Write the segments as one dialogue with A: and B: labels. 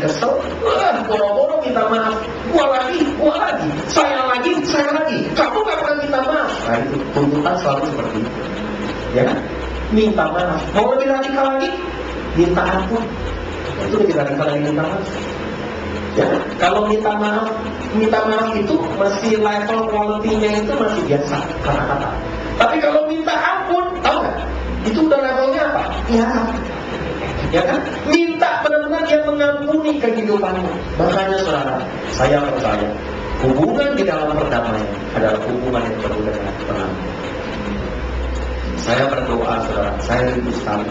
A: kesel, boro-boro minta maaf, gua lagi, saya lagi, kamu gak pernah minta maaf. Nah itu tuntutan selalu seperti itu, ya kan? Minta maaf, mau lebih radikal lagi, minta ampun. Itu lebih radikal lagi minta maaf. Ya, kalau minta maaf itu masih level quality-nya itu masih biasa, kata-kata. Tapi kalau minta ampun, tahu nggak? Itu udah levelnya apa? Ya kan? Minta benar-benar dia mengampuni kehidupanmu. Makanya saudara, saya percaya hubungan di dalam perdamaian adalah hubungan yang penuh dengan pengampun. Saya berdoa saudara, saya rindu sekali.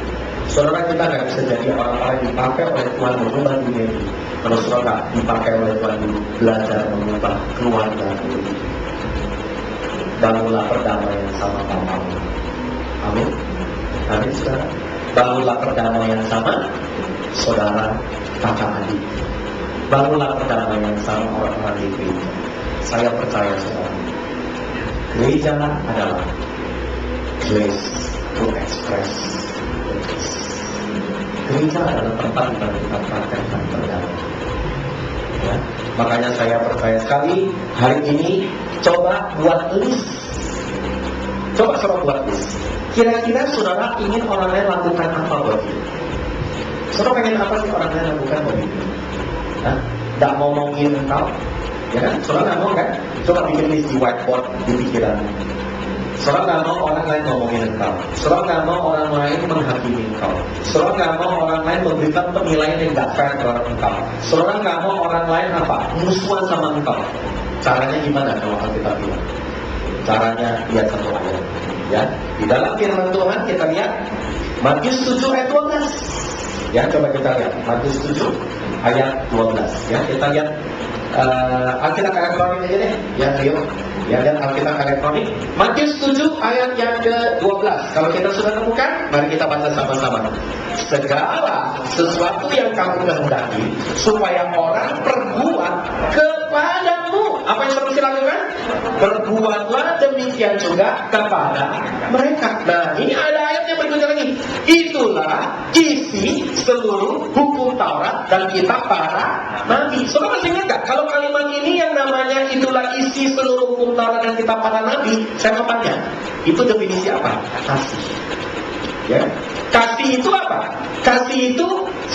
A: Saudara, kita nggak bisa jadi orang-orang yang dipakai oleh Tuhan mengubah dunia ini kalau saudara dipakai oleh Tuhan dulu belajar mengubah keluarga dulu. Bangunlah perdamaian sama papamu. Amin. Amin saudara. Bangunlah perdamaian sama saudara, kakak adik. Bangunlah perdamaian sama orang-orang di gereja. Saya percaya saudara, gereja adalah place to express. Gereja adalah tempat di mana kita praktekkan perdamaian. Ya, makanya saya percaya sekali hari ini coba buat list. Coba buat list. Kira-kira saudara ingin orang lain lakukan apa buat kita? Saudara pengen apa sih orang lain lakukan buat kita? Tidak mau ngomongin engkau, ya kan? Saudara nggak mau kan? Coba bikin list di whiteboard di pikiran. Saudara nggak mau orang lain ngomongin engkau. Saudara nggak mau orang lain menghakimi engkau. Saudara nggak mau orang lain memberikan penilaian yang nggak fair terhadap engkau. Saudara nggak mau orang lain apa? Musuhan sama engkau. Caranya gimana kalau kita bilang? Caranya lihat satu ayat. Ya, di dalam firman Tuhan kita lihat Matius 7 ayat 12. Ya, coba kita lihat Matius 7 ayat 12. Ya, kita lihat Alkitab elektronik aja deh. Ya, yuk. Ya, dan Alkitab elektronik Matius 7 ayat yang ke-12. Kalau kita sudah temukan, mari kita baca sama-sama. Segala sesuatu yang kamu kehendaki supaya orang perbuat kepadamu, apa yang harus dilakukan? Perbuatlah demikian juga kepada mereka. Nah, ini ada ayatnya berikutnya lagi. Itulah isi seluruh hukum Taurat dan kitab para nabi. Saudara masih ingat gak? Kalau kalimat ini yang namanya itulah isi seluruh hukum Taurat dan kitab para nabi, saya mau tanya, itu definisi apa? Kasih. Ya, kasih itu apa? Kasih itu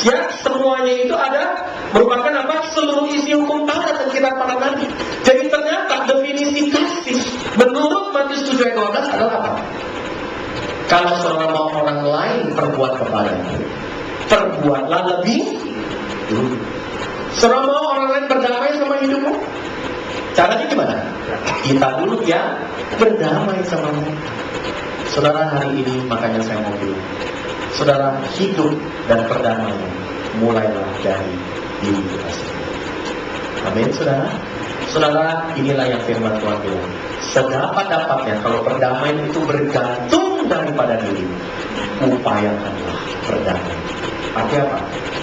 A: ya semuanya itu ada merupakan apa? Seluruh isi hukum Taurat dan kitab para nabi. Jadi ternyata definisi kasih menurut Matius 7 ayat 12 adalah apa? Kalau saudara mau orang lain perbuat kepadamu, perbuatlah lebih dulu. Saudara mau orang lain berdamai sama hidupmu, caranya gimana? Kita dulu ya berdamai sama mereka. Saudara, hari ini makanya saya mau bilang, saudara, hidup dan perdamaian mulailah dari diri kita sendiri. Amin, saudara. Saudara, inilah yang firman Tuhan bilang. Sedapat-dapatnya kalau perdamaian itu bergantung daripada diri, upayakanlah perdamaian. Artinya apa?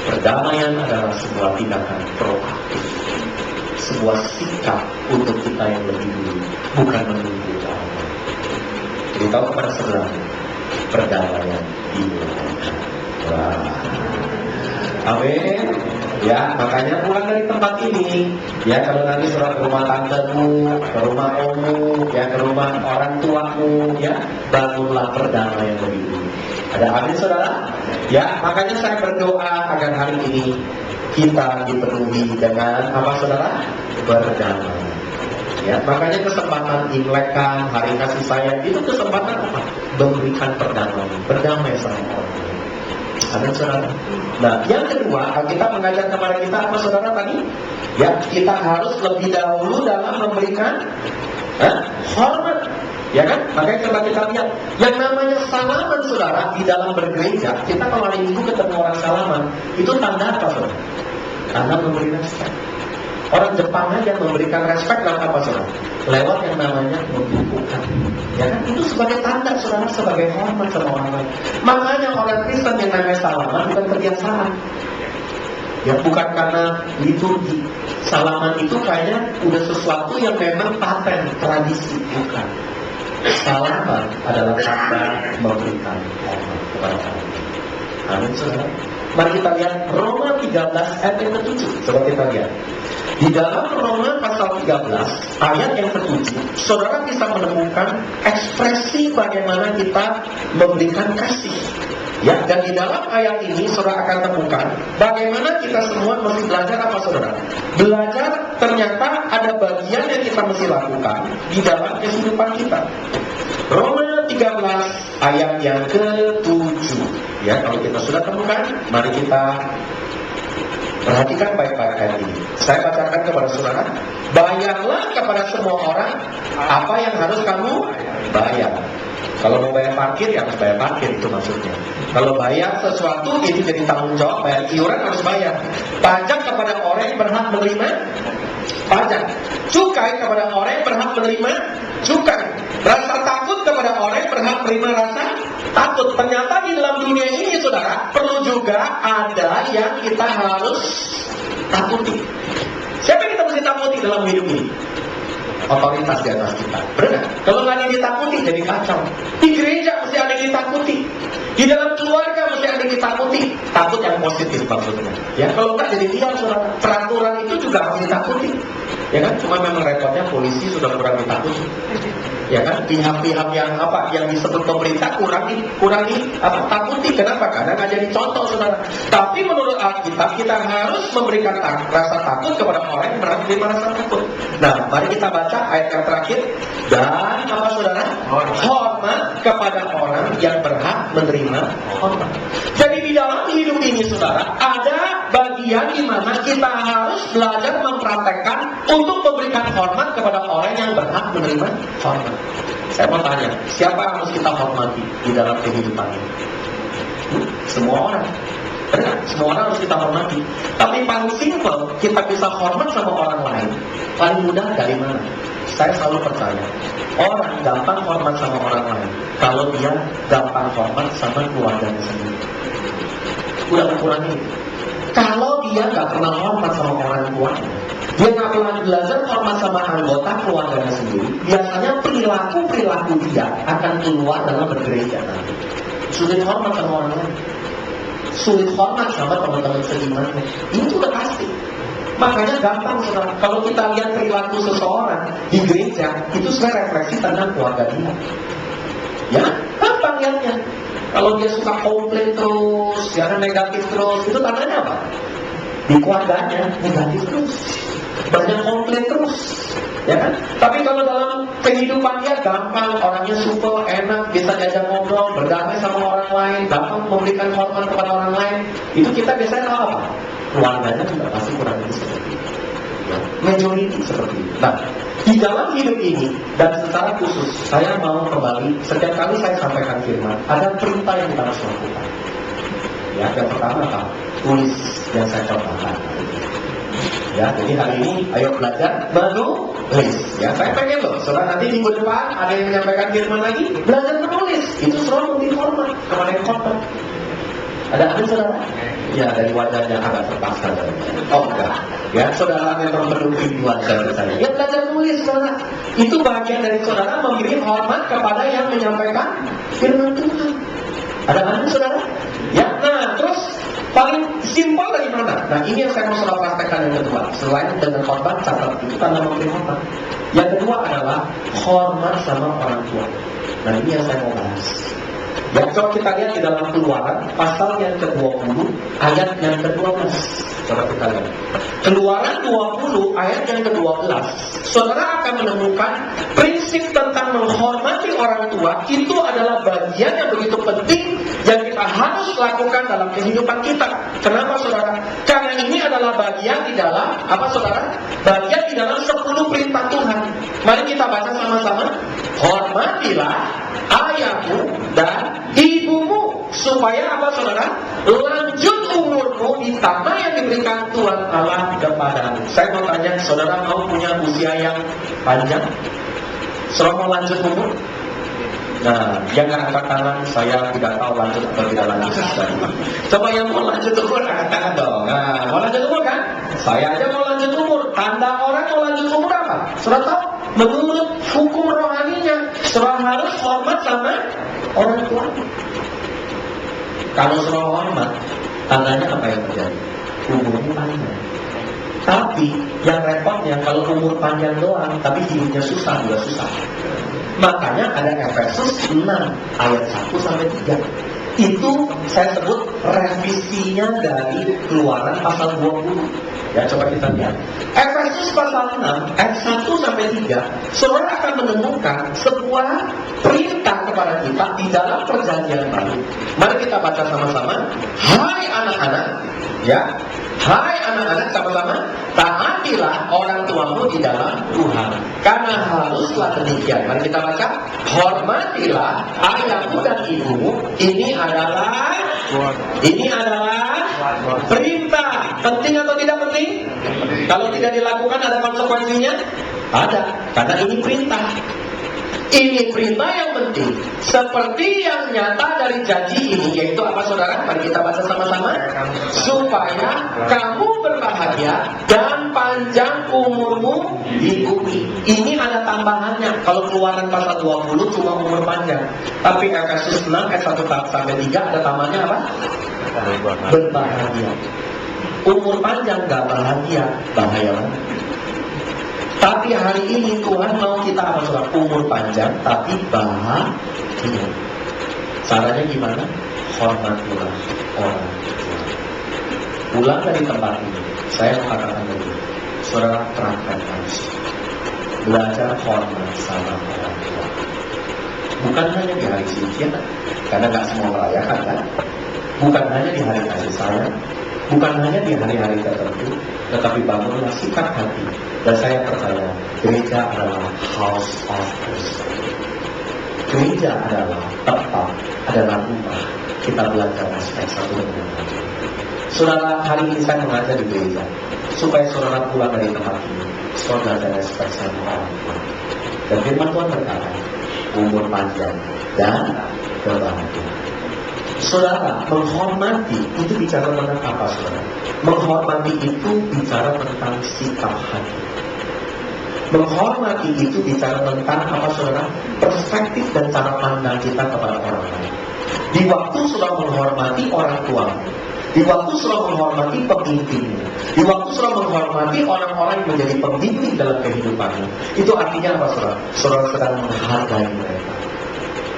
A: Perdamaian adalah sebuah tindakan proaktif, sebuah sikap untuk kita yang lebih dulu, bukan menunggu orang. Beritahu kepada sebelah, perdamaian dimulai. Wah, amin. Ya, makanya pulang dari tempat ini. Ya, kalau nanti saudara ke rumah tantemu, ke rumah ommu, ya ke rumah orang tuamu, ya bangunlah perdamaian lebih dulu. Ada amin saudara? Ya, makanya saya berdoa agar hari ini kita dipenuhi dengan apa saudara? Berdamai. Ya, makanya kesempatan Imlek kan, hari kasih sayang itu kesempatan apa? Memberikan perdamaian, berdamai sama orang. Ada saudara. Nah, yang kedua, kita mengajar kepada kita apa saudara tadi? Ya, kita harus lebih dahulu dalam memberikan hormat. Ya kan? Makanya coba kita lihat yang namanya salaman saudara di dalam bergereja. Kita kalau hari Minggu ketemu orang salaman, itu tanda apa saudara? Tanda memberi respect. Orang Jepang aja memberikan respect lewat apa saudara? Lewat yang namanya membukukan. Ya kan? Itu sebagai tanda saudara, sebagai hormat sama orang lain. Makanya orang Kristen yang namanya salaman bukan kebiasaan. Ya, bukan karena liturgi. Salaman itu kayaknya udah sesuatu yang memang paten, tradisi, bukan. Salaman adalah tanda memberikan hormat kepada orang lain. Amin saudara. Mari kita lihat Roma 13 ayat yang ke-7. Coba kita lihat. Di dalam Roma pasal 13 ayat yang ke-7, saudara bisa menemukan ekspresi bagaimana kita memberikan kasih. Ya, dan di dalam ayat ini saudara akan temukan bagaimana kita semua mesti belajar apa, saudara? Belajar ternyata ada bagian yang kita mesti lakukan di dalam kehidupan kita. Roma 13 ayat yang ke-7. Ya, kalau kita sudah temukan, mari kita perhatikan baik-baik ayat ini. Saya bacakan kepada saudara. Bayarlah kepada semua orang apa yang harus kamu bayar. Kalau mau bayar parkir, ya harus bayar parkir, itu maksudnya. Kalau bayar sesuatu, itu jadi tanggung jawab. Bayar iuran harus bayar. Pajak kepada orang yang berhak menerima pajak. Cukai kepada orang yang berhak menerima cukai. Rasa takut kepada orang yang berhak menerima rasa takut. Ternyata di dalam dunia ini, saudara, perlu juga ada yang kita harus takuti. Siapa yang kita mesti takuti dalam hidup ini? Otoritas di atas kita. Benar? Kalau nggak ada yang ditakuti, jadi kacau. Di gereja mesti ada yang ditakuti. Di dalam keluarga mesti ada yang ditakuti. Takut yang positif maksudnya. Ya, kalau nggak jadi liar, saudara. Peraturan itu juga harus ditakuti. Ya kan? Cuma memang repotnya polisi sudah kurang ditakuti. Ya kan? Pihak-pihak yang disebut pemerintah kurang takuti. Kenapa? Karena nggak jadi contoh, saudara. Tapi menurut Alkitab kita harus memberikan rasa takut kepada orang yang berhak menerima rasa takut. Nah, mari kita baca ayat yang terakhir. Dan apa, saudara? Hormat kepada orang yang berhak menerima hormat. Jadi di dalam hidup ini, saudara, ada bagian di mana kita harus belajar mempraktekkan untuk memberikan hormat kepada orang yang berhak menerima hormat. Saya mau tanya, siapa yang harus kita hormati di dalam kehidupan ini? Semua orang. Benar, semua orang harus kita hormati. Tapi paling simpel, kita bisa hormat sama orang lain. Paling mudah dari mana? Saya selalu percaya, orang gampang hormat sama orang lain kalau dia gampang hormat sama keluarganya sendiri. Udah ukurannya. Kalau dia nggak pernah hormat sama orang tuanya, dia nggak pernah belajar hormat sama anggota keluarganya sendiri, biasanya perilaku dia akan keluar dalam bergereja nanti. Sulit hormat sama orang lain, sulit hormat sama teman-teman seimannya. Itu udah pasti. Makanya gampang, saudara. Kalau kita lihat perilaku seseorang di gereja, itu sebenarnya refleksi tentang keluarga dia. Ya, gampang lihatnya. Kalau dia suka komplain terus, jangan negatif terus, itu tandanya apa? Di keluarganya negatif terus, banyak komplain terus, ya kan? Tapi kalau dalam kehidupan dia gampang, orangnya supel, enak, bisa diajak ngobrol, berdamai sama orang lain, gampang memberikan hormat kepada orang lain, itu kita biasanya tahu apa? Keluarganya juga pasti kurang lebih seperti itu. Majority seperti itu. Nah, di dalam hidup ini dan secara khusus saya mau kembali, setiap kali saya sampaikan firman, ada perintah yang kita harus lakukan. Ya, yang pertama apa? Tulis yang saya contohkan. Ya, jadi hari ini ayo belajar menulis. Ya, saya pengen loh, saudara nanti minggu depan ada yang menyampaikan firman lagi, belajar menulis. Itu selalu memberi hormat kepada yang hormat. Ada apa, saudara? Ya, dari wajahnya agak terpaksa. Oh enggak. Ya, saudara memang mendukung wajah saya. Ya, belajar menulis, saudara. Itu bagian dari saudara memberi hormat kepada yang menyampaikan firman Tuhan. Ada apa, saudara? Ya, nah terus paling simpel dari mana? Nah, ini yang saya mau saudara praktekkan yang kedua. Selain dengan hormat, catat itu tanda memberi hormat. Yang kedua adalah hormat sama orang tua. Nah, ini yang saya mau bahas. Ya, coba kita lihat di dalam Keluaran pasal yang ke-20 ayat yang ke-12. Coba kita lihat Keluaran 20 ayat yang ke-12. Saudara akan menemukan prinsip tentang menghormati orang tua. Itu adalah bagian yang begitu penting yang kita harus lakukan dalam kehidupan kita. Kenapa, saudara? Karena ini adalah bagian di dalam apa, saudara? Bagian di dalam 10 perintah Tuhan. Mari kita baca sama-sama. Hormatilah ayahmu dan ibumu, supaya apa, saudara? Lanjut umurmu di tanah yang diberikan Tuhan Allah kepadamu. Saya mau tanya, saudara mau punya usia yang panjang? Saudara mau lanjut umur? Nah, jangan angkat tangan, saya tidak tahu lanjut atau tidak lanjut. Coba yang mau lanjut umur, angkat tangan dong. Nah, mau lanjut umur kan? Saya aja mau lanjut umur. Tanda orang mau lanjut umur apa? Saudara tahu? Menurut hukum rohaninya, saudara harus hormat sama orang tua. Kalau saudara hormat, Tandanya apa yang terjadi? Umurnya panjang. Tapi yang repotnya kalau umur panjang doang, tapi hidupnya susah, juga susah. Makanya ada Efesus 6 ayat 1 sampai 3. Itu saya sebut revisinya dari Keluaran pasal 20. Ya, coba kita lihat. Efesus pasal 6 ayat 1 sampai 3, saudara akan menemukan sebuah perintah kepada kita di dalam perjanjian baru. Mari kita baca sama-sama. Hai anak-anak, ya. Hai anak-anak, sama-sama. Taatilah orang tuamu di dalam Tuhan, karena haruslah demikian. Mari kita baca. Hormatilah ayahmu dan ibumu. Ini adalah perintah. Penting atau tidak penting? Kalau tidak dilakukan ada konsekuensinya? Ada, karena ini perintah. Ini perintah yang penting. Seperti yang nyata dari janji ini, yaitu apa saudara? Mari kita baca sama-sama. Supaya kamu berbahagia dan panjang umurmu di bumi. Ini ada tambahannya. Kalau Keluaran pasal 20 cuma umur panjang. Tapi Efesus 6 ayat 1 sampai 3 ada tambahannya apa? Berbahagia. Umur panjang gak bahagia, bahaya banget. Tapi hari ini Tuhan mau kita apa saudara? Umur panjang tapi bahagia. Caranya gimana? Hormatilah orang tua. Pulang dari tempat ini, saya mengatakan begini, saudara terangkan langsung. Belajar hormat sama orang tua. Bukan hanya di hari suci, karena gak semua merayakan kan? Bukan hanya di hari kasih sayang, bukan hanya di hari-hari tertentu, tetapi bangunlah sikap hati. Dan saya percaya gereja adalah house of worship. Gereja adalah tempat, adalah rumah kita belajar respek satu dengan lain. Saudara, hari ini saya mengajar di gereja supaya saudara pulang dari tempat ini, saudara belajar respek sama orang tua. Dan firman Tuhan berkata, umur panjang dan kebahagiaan. Saudara, menghormati itu bicara tentang apa, saudara? Menghormati itu bicara tentang sikap hati. Menghormati itu bicara tentang apa, saudara? Perspektif dan cara pandang kita kepada orang lain. Di waktu saudara menghormati orang tua, di waktu saudara menghormati pemimpinmu, di waktu saudara menghormati orang-orang yang menjadi pembimbing dalam kehidupanmu, itu artinya apa, saudara? Saudara sedang menghargai mereka.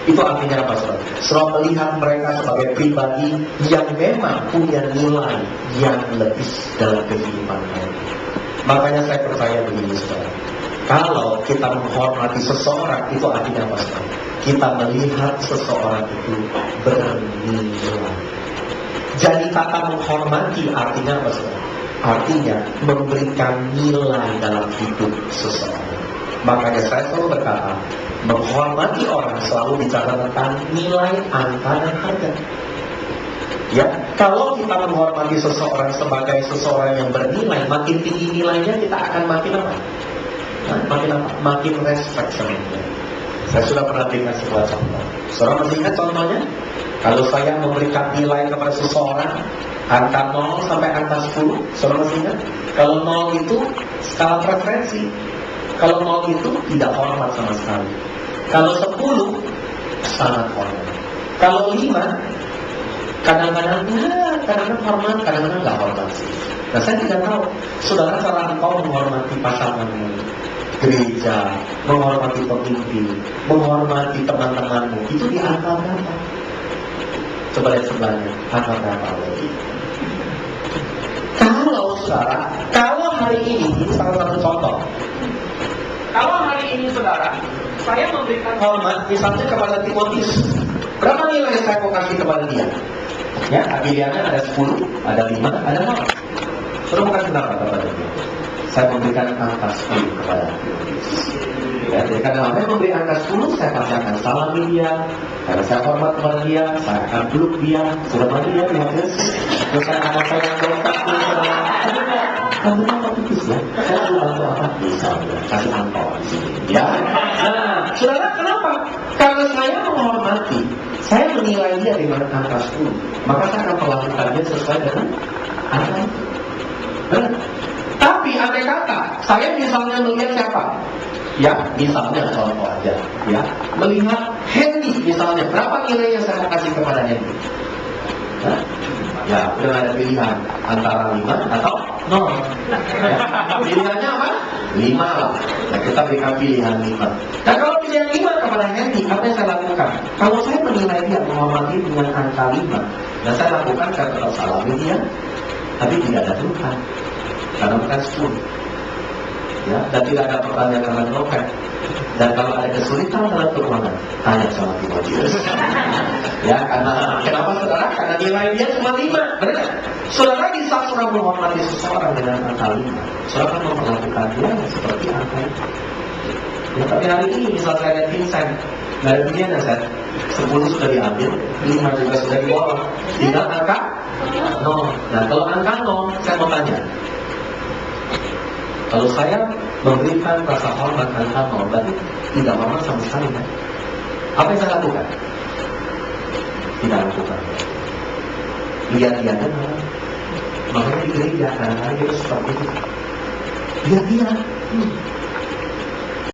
A: Itu artinya apa, saudara? Saudara melihat mereka sebagai pribadi yang memang punya nilai yang lebih dalam kehidupan mereka. Makanya saya percaya begini, saudara. Kalau kita menghormati seseorang, itu artinya apa, saudara? Kita melihat seseorang itu bernilai. Jadi kata menghormati artinya apa, saudara? Artinya memberikan nilai dalam hidup seseorang. Makanya saya selalu berkata, menghormati orang selalu bicara tentang nilai, angka, dan harga. Ya, kalau kita menghormati seseorang sebagai seseorang yang bernilai, makin tinggi nilainya, kita akan makin apa? Makin respect sama dia. Saya sudah pernah berikan sebuah contoh. Saudara masih ingat contohnya? Kalau saya memberikan nilai kepada seseorang, angka 0 sampai angka 10, saudara masih ingat? Kalau 0 itu skala preferensi. Kalau 0 itu tidak hormat sama sekali. Kalau 10 sangat hormat. Kalau 5 kadang-kadang hormat, kadang-kadang nggak hormat sih. Nah, saya tidak tahu, saudara, cara engkau menghormati pasanganmu, gereja, menghormati pemimpin, menghormati teman-temanmu, itu di angka berapa? Coba lihat sebelahnya, angka berapa lagi? Kalau saudara, kalau hari ini salah satu contoh. Kalau hari ini saudara, saya memberikan hormat misalnya kepada Timotius, berapa nilai saya mau kasih kepada dia? Ya, pilihannya ada 10, ada 5, ada 0. Saudara mau kasih berapa kepada dia? Saya memberikan angka 10 kepada Timotius. Ya, jadi karena saya memberi angka 10, saya pasti akan salami dia. Karena saya hormat kepada dia, saya akan peluk dia. Sudah mati dia, Timotius. Terus saya akan sayang kontak dia. Kamu tahu tipis ya? Saya bantu apa? Bisa ya, kasih angpau di sini. Ya. Nah, saudara, kenapa? Karena saya menghormati, saya menilai dia dengan angka 10, maka saya akan perlakukan dia sesuai dengan angka itu. Nah, tapi andai kata saya misalnya melihat siapa? Ya, misalnya contoh aja, ya, melihat Hendy misalnya, berapa nilai yang saya mau kasih kepada Hendy? Ya, udah ada pilihan antara 5 atau 0. Ya. Pilihannya apa? 5 lah. Nah, kita berikan pilihan 5. Nah, kalau pilihan 5 kepada Henry, apa yang saya lakukan? Kalau saya menilai dia menghormati dengan angka 5, dan saya lakukan, saya tetap salami dia, tapi tidak ada Tuhan. Karena bukan 10. Ya, dan tidak ada pertanyaan dalam dompet. Dan kalau ada kesulitan dalam keuangan, tanya sama Timotius. Ya, karena kenapa saudara? Karena nilai dia cuma 5, benar? Saudara, di saat saudara menghormati seseorang dengan angka 5, saudara akan memperlakukan dia seperti angka itu. Ya, tapi hari ini misal saya lihat Vincent, nggak ada pilihan ya, saya 10 sudah diambil, 5 juga sudah dibawa, tinggal angka 0. Nah, kalau angka 0, saya mau tanya, kalau saya memberikan rasa hormat angka 0, berarti tidak hormat sama sekali, kan? Apa yang saya lakukan? Tidak lakukan. Lihat dia kan, makanya di gereja kadang-kadang kita seperti itu. Lihat dia,